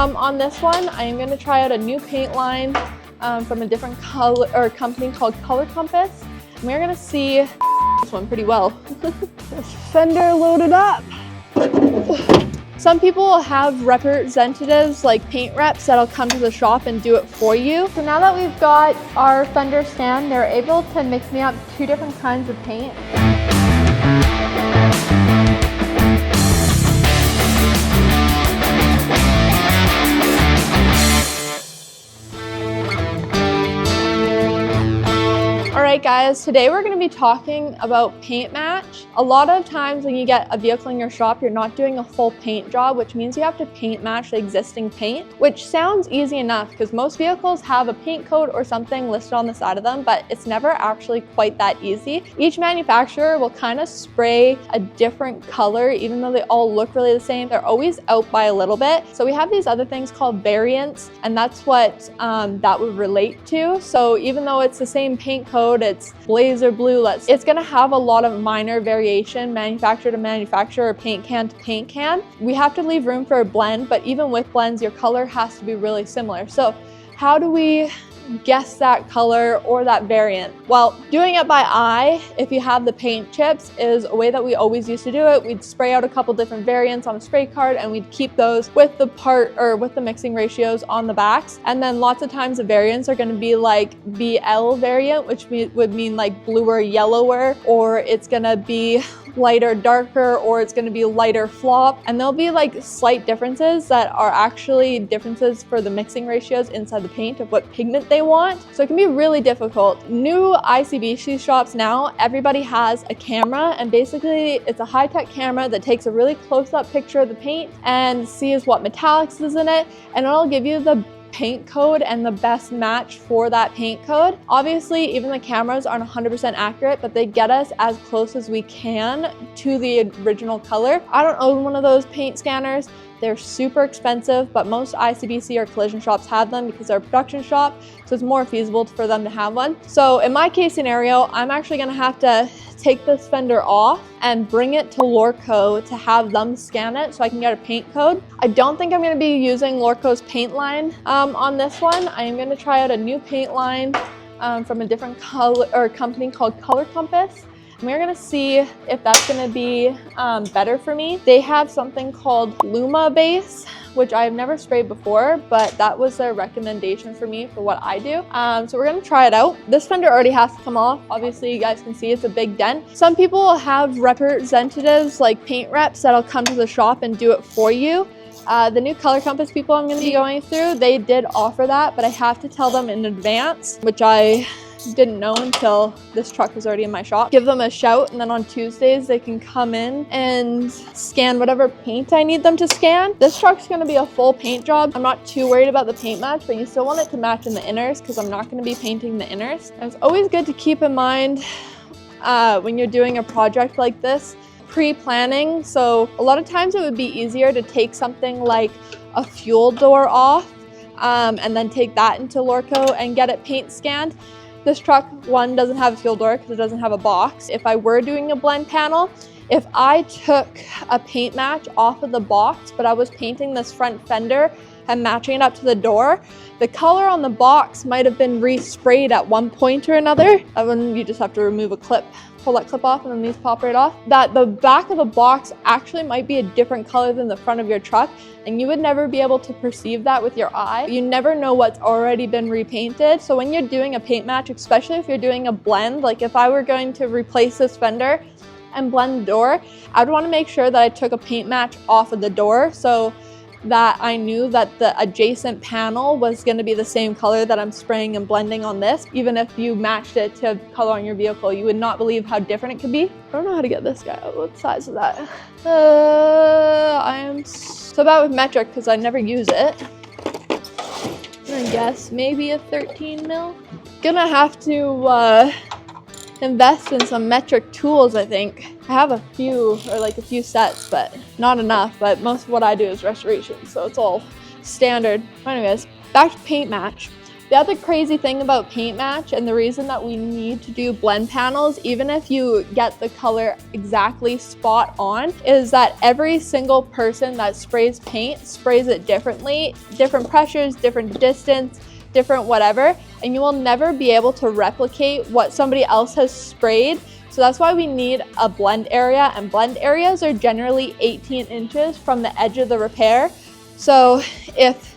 On this one, I am going to try out a new paint line from a different color or company called Color Compass. And we're going to see this one pretty well. This fender loaded up. Some people will have representatives like paint reps that'll come to the shop and do it for you. So now that we've got our fender stand, they're able to mix me up 2 different kinds of paint. Alright guys, today we're going to be talking about paint match. A lot of times when you get a vehicle in your shop, you're not doing a full paint job, which means you have to paint match the existing paint, which sounds easy enough because most vehicles have a paint code or something listed on the side of them, but it's never actually quite that easy. Each manufacturer will kind of spray a different color, even though they all look really the same. They're always out by a little bit. So we have these other things called variants, and that's what that would relate to. So even though it's the same paint code, it's blazer blue, it's gonna have a lot of minor variation manufacturer to manufacturer or paint can to paint can. We have to leave room for a blend, but even with blends, your color has to be really similar. So how do we guess that color or that variant? Well, doing it by eye, if you have the paint chips, is a way that we always used to do it. We'd spray out a couple different variants on a spray card and we'd keep those with the part or with the mixing ratios on the backs. And then lots of times the variants are going to be like BL variant, which would mean like bluer, yellower, or it's going to be lighter, darker, or it's going to be lighter flop. And there'll be like slight differences that are actually differences for the mixing ratios inside the paint of what pigment they want. So it can be really difficult. New ICBC shops now, everybody has a camera, and basically it's a high-tech camera that takes a really close-up picture of the paint and sees what metallics is in it, and it'll give you the paint code and the best match for that paint code. Obviously, even the cameras aren't 100% accurate, but they get us as close as we can to the original color. I don't own one of those paint scanners. They're super expensive, but most ICBC or collision shops have them because they're a production shop, so it's more feasible for them to have one. So in my case scenario, I'm actually gonna have to take this fender off and bring it to Lorco to have them scan it so I can get a paint code. I don't think I'm going to be using Lorco's paint line on this one. I am going to try out a new paint line from a different color or company called Color Compass. And we're going to see if that's going to be better for me. They have something called Luma base, which I've never sprayed before, but that was their recommendation for me for what I do. So we're gonna try it out. This fender already has to come off. Obviously, you guys can see it's a big dent. Some people will have representatives like paint reps that'll come to the shop and do it for you. The new Color Compass people I'm gonna be going through, they did offer that, but I have to tell them in advance, which I didn't know until this truck was already in my shop. Give them a shout, and then on Tuesdays they can come in and scan whatever paint I need them to scan. This truck's going to be a full paint job. I'm not too worried about the paint match, but you still want it to match in the inners because I'm not going to be painting the inners. And it's always good to keep in mind when you're doing a project like this, pre-planning. So a lot of times it would be easier to take something like a fuel door off and then take that into Lorco and get it paint scanned. This truck, one, doesn't have a fuel door because it doesn't have a box. If I were doing a blend panel, if I took a paint match off of the box, but I was painting this front fender and matching it up to the door, the color on the box might have been resprayed at one point or another. That one, you just have to remove a clip, pull that clip off, and then these pop right off. That the back of the box actually might be a different color than the front of your truck, and you would never be able to perceive that with your eye. You never know what's already been repainted. So when you're doing a paint match, especially if you're doing a blend, like if I were going to replace this fender and blend the door, I would want to make sure that I took a paint match off of the door so that I knew that the adjacent panel was going to be the same color that I'm spraying and blending on this. Even if you matched it to color on your vehicle, you would not believe how different it could be. I don't know how to get this guy out. What size is that? I am so bad with metric because I never use it. I guess maybe a 13 mil. Gonna have to invest in some metric tools, I think. I have a few sets, but not enough. But most of what I do is restoration, so it's all standard. Anyways, back to paint match. The other crazy thing about paint match, and the reason that we need to do blend panels, even if you get the color exactly spot on, is that every single person that sprays paint sprays it differently, different pressures, different distance, different whatever, and you will never be able to replicate what somebody else has sprayed. So that's why we need a blend area, and blend areas are generally 18 inches from the edge of the repair. So if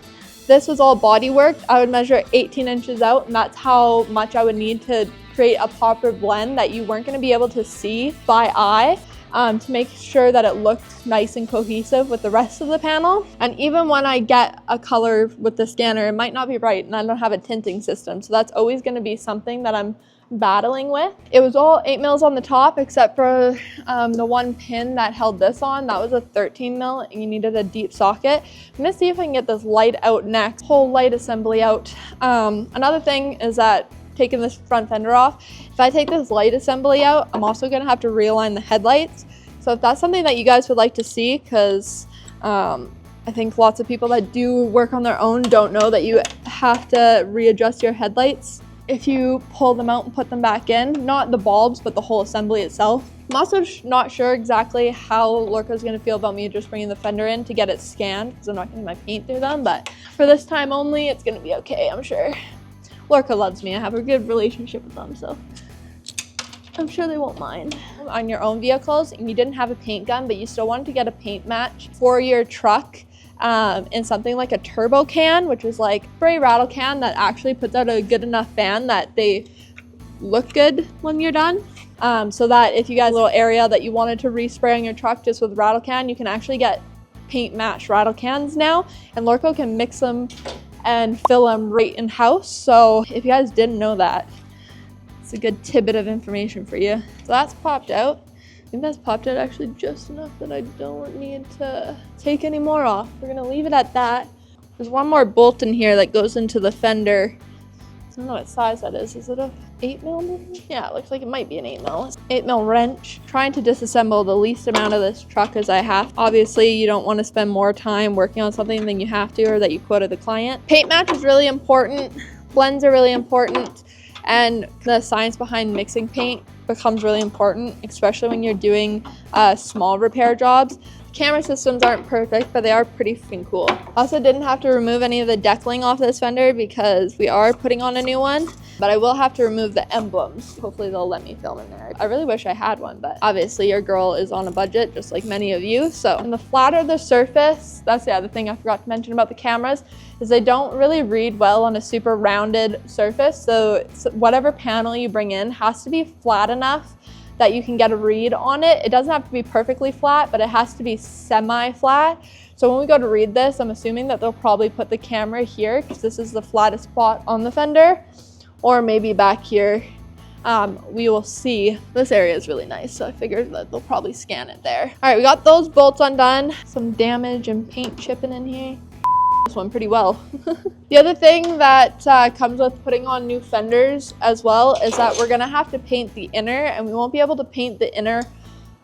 this was all body work, I would measure 18 inches out, and that's how much I would need to create a proper blend that you weren't gonna be able to see by eye, to make sure that it looked nice and cohesive with the rest of the panel. And even when I get a color with the scanner, it might not be right, and I don't have a tinting system. So that's always gonna be something that I'm battling with. It was all 8 mils on the top, except for the one pin that held this on. That was a 13 mil, and you needed a deep socket. I'm gonna see if I can get this light out next, whole light assembly out. Another thing is that taking this front fender off, if I take this light assembly out, I'm also gonna have to realign the headlights. So if that's something that you guys would like to see, because I think lots of people that do work on their own don't know that you have to readjust your headlights if you pull them out and put them back in, not the bulbs, but the whole assembly itself. I'm also not sure exactly how Lorca's gonna feel about me just bringing the fender in to get it scanned, because I'm not getting my paint through them, but for this time only, it's gonna be okay, I'm sure. Lorca loves me, I have a good relationship with them, so I'm sure they won't mind. On your own vehicles, and you didn't have a paint gun, but you still wanted to get a paint match for your truck, in something like a turbo can, which is like spray rattle can that actually puts out a good enough fan that they look good when you're done. So that if you guys have a little area that you wanted to respray on your truck just with rattle can, you can actually get paint match rattle cans now, and Lorco can mix them and fill them right in house. So if you guys didn't know that, it's a good tidbit of information for you. So that's popped out. I think that's popped out actually just enough that I don't need to take any more off. We're gonna leave it at that. There's one more bolt in here that goes into the fender. I don't know what size that is. Is it a 8 mil maybe? Yeah, it looks like it might be an 8 mil. 8 mil wrench. Trying to disassemble the least amount of this truck as I have. Obviously, you don't want to spend more time working on something than you have to or that you quoted the client. Paint match is really important. Blends are really important. And the science behind mixing paint becomes really important, especially when you're doing small repair jobs. Camera systems aren't perfect, but they are pretty freaking cool. Also didn't have to remove any of the deckling off this fender because we are putting on a new one, but I will have to remove the emblems. Hopefully they'll let me film in there. I really wish I had one, but obviously your girl is on a budget, just like many of you. So, and the flatter the surface, that's the other thing I forgot to mention about the cameras, is they don't really read well on a super rounded surface. So whatever panel you bring in has to be flat enough that you can get a read on it. It doesn't have to be perfectly flat, but it has to be semi-flat. So when we go to read this, I'm assuming that they'll probably put the camera here because this is the flattest spot on the fender, or maybe back here. We will see. This area is really nice, so I figured that they'll probably scan it there. All right, we got those bolts undone. Some damage and paint chipping in here. This one pretty well. The other thing that comes with putting on new fenders as well is that we're gonna have to paint the inner, and we won't be able to paint the inner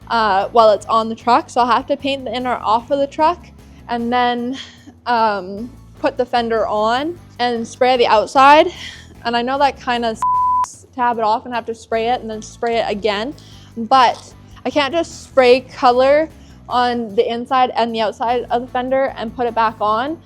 while it's on the truck. So I'll have to paint the inner off of the truck and then put the fender on and spray the outside. And I know that kind of tab it off and have to spray it and then spray it again, but I can't just spray color on the inside and the outside of the fender and put it back on.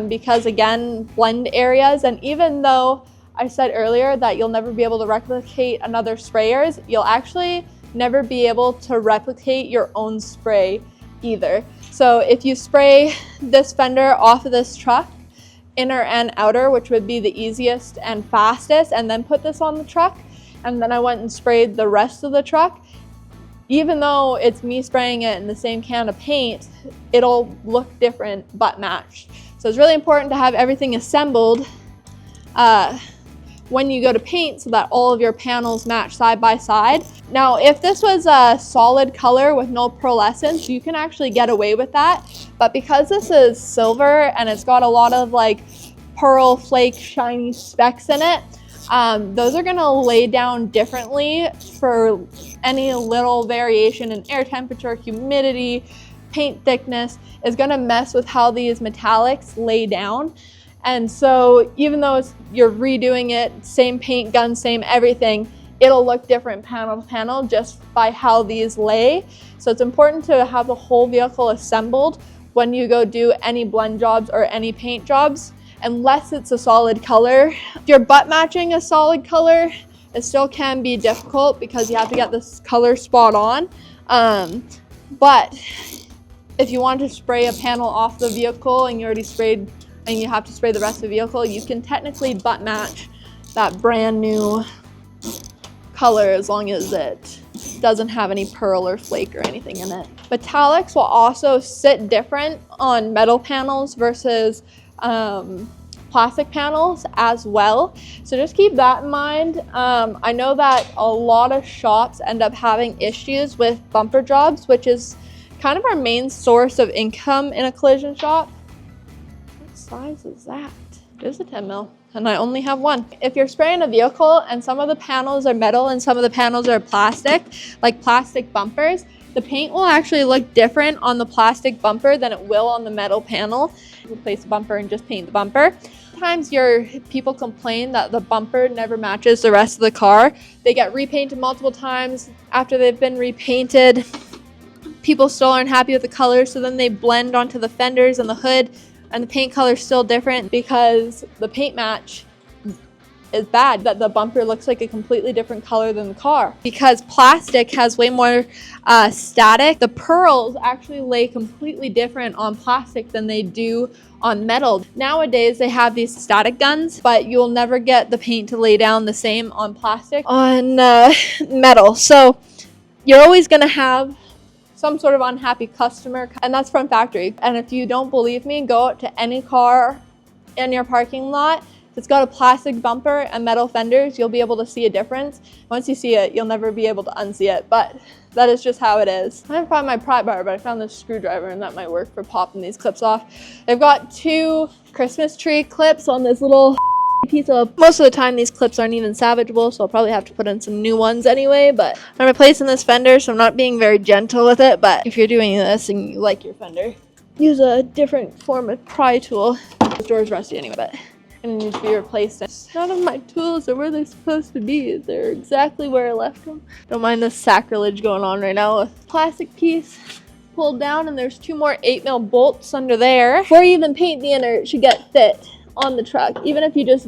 Because again, blend areas, and even though I said earlier that you'll never be able to replicate another sprayer's, you'll actually never be able to replicate your own spray either. So if you spray this fender off of this truck, inner and outer, which would be the easiest and fastest, and then put this on the truck, and then I went and sprayed the rest of the truck, even though it's me spraying it in the same can of paint, it'll look different but matched. So it's really important to have everything assembled when you go to paint so that all of your panels match side by side. Now, if this was a solid color with no pearlescence, you can actually get away with that. But because this is silver and it's got a lot of like pearl flake shiny specks in it, those are gonna lay down differently for any little variation in air temperature, humidity, paint thickness is gonna mess with how these metallics lay down. And so even though you're redoing it, same paint gun, same everything, it'll look different panel to panel just by how these lay. So it's important to have the whole vehicle assembled when you go do any blend jobs or any paint jobs, unless it's a solid color. If you're butt matching a solid color, it still can be difficult because you have to get this color spot on. But if you want to spray a panel off the vehicle and you already sprayed and you have to spray the rest of the vehicle, you can technically butt match that brand new color as long as it doesn't have any pearl or flake or anything in it. Metallics will also sit different on metal panels versus plastic panels as well. So just keep that in mind. I know that a lot of shops end up having issues with bumper jobs, which is kind of our main source of income in a collision shop. What size is that? There's a 10 mil. And I only have one. If you're spraying a vehicle and some of the panels are metal and some of the panels are plastic, like plastic bumpers, the paint will actually look different on the plastic bumper than it will on the metal panel. Replace the bumper and just paint the bumper. Sometimes people complain that the bumper never matches the rest of the car. They get repainted multiple times. After they've been repainted, people still aren't happy with the color, so then they blend onto the fenders and the hood, and the paint color is still different because the paint match is bad, that the bumper looks like a completely different color than the car. Because plastic has way more static, the pearls actually lay completely different on plastic than they do on metal. Nowadays they have these static guns, but you'll never get the paint to lay down the same on plastic on metal. So you're always gonna have some sort of unhappy customer, and that's from factory. And if you don't believe me, go out to any car in your parking lot. If it's got a plastic bumper and metal fenders, you'll be able to see a difference. Once you see it, you'll never be able to unsee it, but that is just how it is. I didn't find my pry bar, but I found this screwdriver, and that might work for popping these clips off. They've got 2 Christmas tree clips on this little piece of, most of the time these clips aren't even salvageable, so I'll probably have to put in some new ones anyway. But I'm replacing this fender, so I'm not being very gentle with it. But if you're doing this and you like your fender, use a different form of pry tool. This door's rusty anyway, but it needs to be replaced. None of my tools are where they're supposed to be. They're exactly where I left them. Don't mind this sacrilege going on right now with plastic piece pulled down, and there's 2 more 8 mil bolts under there. Before you even paint the inner, it should get fit on the truck, even if you just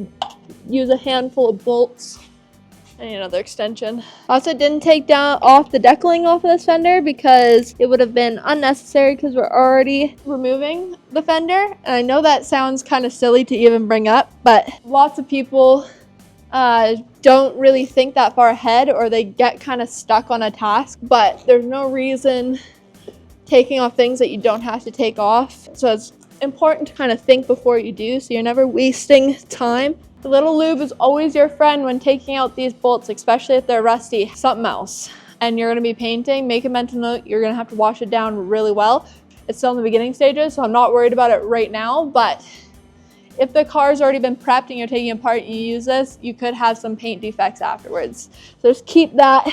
use a handful of bolts. I need another extension. Also didn't take off the decaling off of this fender because it would have been unnecessary because we're already removing the fender. And I know that sounds kind of silly to even bring up, but lots of people don't really think that far ahead, or they get kind of stuck on a task. But there's no reason taking off things that you don't have to take off. So it's important to kind of think before you do, so you're never wasting time. The little lube is always your friend when taking out these bolts, especially if they're rusty. Something else, and you're going to be painting, make a mental note, you're going to have to wash it down really well. It's still in the beginning stages, so I'm not worried about it right now, but if the car's already been prepped and you're taking it apart and you use this, you could have some paint defects afterwards. So just keep that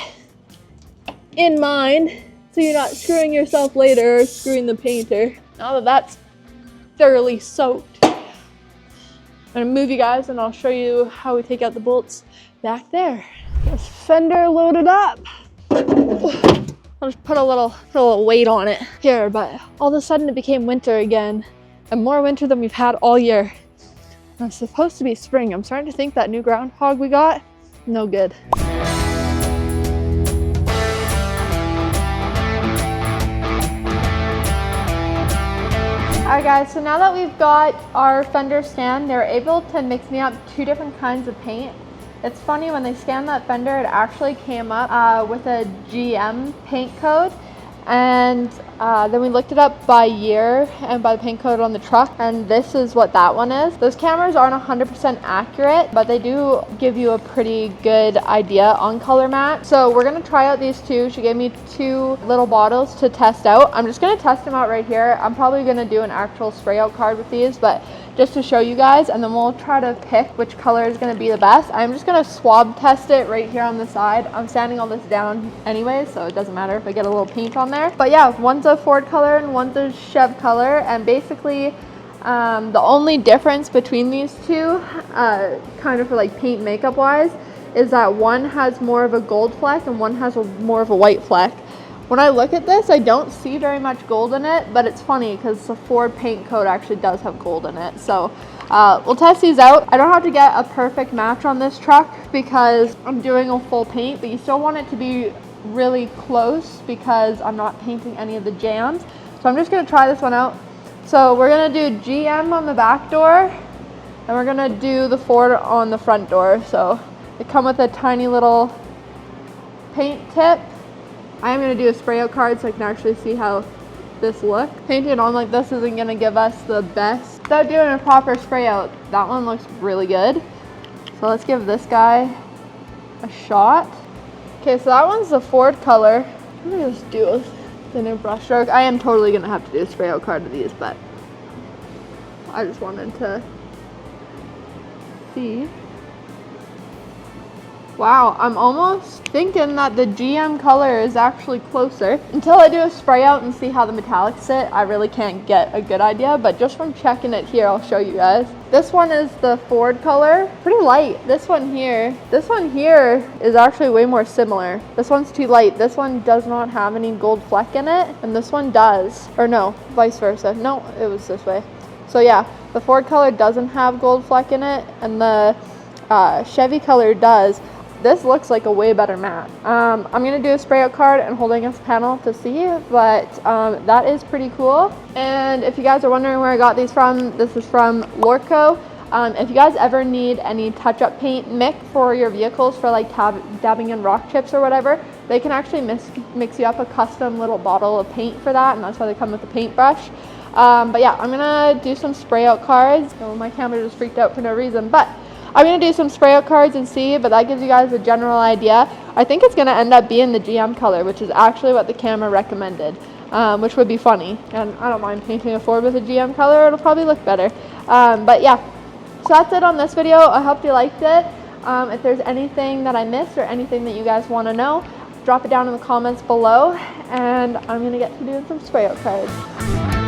in mind so you're not screwing yourself later or screwing the painter. Now that that's thoroughly soaked, I'm gonna move you guys and I'll show you how we take out the bolts back there. This fender loaded up. I'll just put a little weight on it here, but all of a sudden it became winter again, and more winter than we've had all year. And it's supposed to be spring. I'm starting to think that new groundhog we got, no good. Alright guys, so now that we've got our fender stand, they're able to mix me up 2 different kinds of paint. It's funny, when they scanned that fender, it actually came up with a GM paint code, and then we looked it up by year and by the paint code on the truck, and this is what that one is. Those cameras aren't 100% accurate, but they do give you a pretty good idea on color match. So we're gonna try out these 2. She gave me 2 little bottles to test out. I'm just gonna test them out right here. I'm probably gonna do an actual spray out card with these, but just to show you guys, and then we'll try to pick which color is going to be the best. I'm just going to swab test it right here on the side. I'm sanding all this down anyway, so it doesn't matter if I get a little paint on there. But yeah, one's a Ford color and one's a Chev color, and basically The only difference between these two, kind of for like paint makeup wise, is that one has more of a gold fleck and one has more of a white fleck. When I look at this, I don't see very much gold in it, but it's funny because the Ford paint coat actually does have gold in it. So we'll test these out. I don't have to get a perfect match on this truck because I'm doing a full paint, but you still want it to be really close because I'm not painting any of the jams. So I'm just gonna try this one out. So we're gonna do GM on the back door and we're gonna do the Ford on the front door. So they come with a tiny little paint tip. I am going to do a spray out card so I can actually see how this looks. Painting it on like this isn't going to give us the best. Without doing a proper spray out, that one looks really good. So let's give this guy a shot. Okay, so that one's the Ford color. I'm going to just do a thinner brush stroke. I am totally going to have to do a spray out card of these, but I just wanted to see. Wow, I'm almost thinking that the GM color is actually closer. Until I do a spray out and see how the metallics sit, I really can't get a good idea, but just from checking it here, I'll show you guys. This one is the Ford color, pretty light. This one here is actually way more similar. This one's too light. This one does not have any gold fleck in it, and this one does. Or no, vice versa. No, it was this way. So yeah, the Ford color doesn't have gold fleck in it, and the Chevy color does. This looks like a way better matte. I'm gonna do a spray out card and holding this panel to see, but that is pretty cool. And if you guys are wondering where I got these from, this is from Lorco. If you guys ever need any touch-up paint mix for your vehicles for like dabbing in rock chips or whatever, they can actually mix you up a custom little bottle of paint for that, and that's why they come with a paintbrush. But yeah, I'm gonna do some spray out cards. Oh, my camera just freaked out for no reason, but I'm going to do some spray out cards and see, but that gives you guys a general idea. I think it's going to end up being the GM color, which is actually what the camera recommended, which would be funny. And I don't mind painting a Ford with a GM color. It'll probably look better. But yeah, so that's it on this video. I hope you liked it. If there's anything that I missed or anything that you guys want to know, drop it down in the comments below. And I'm going to get to doing some spray out cards.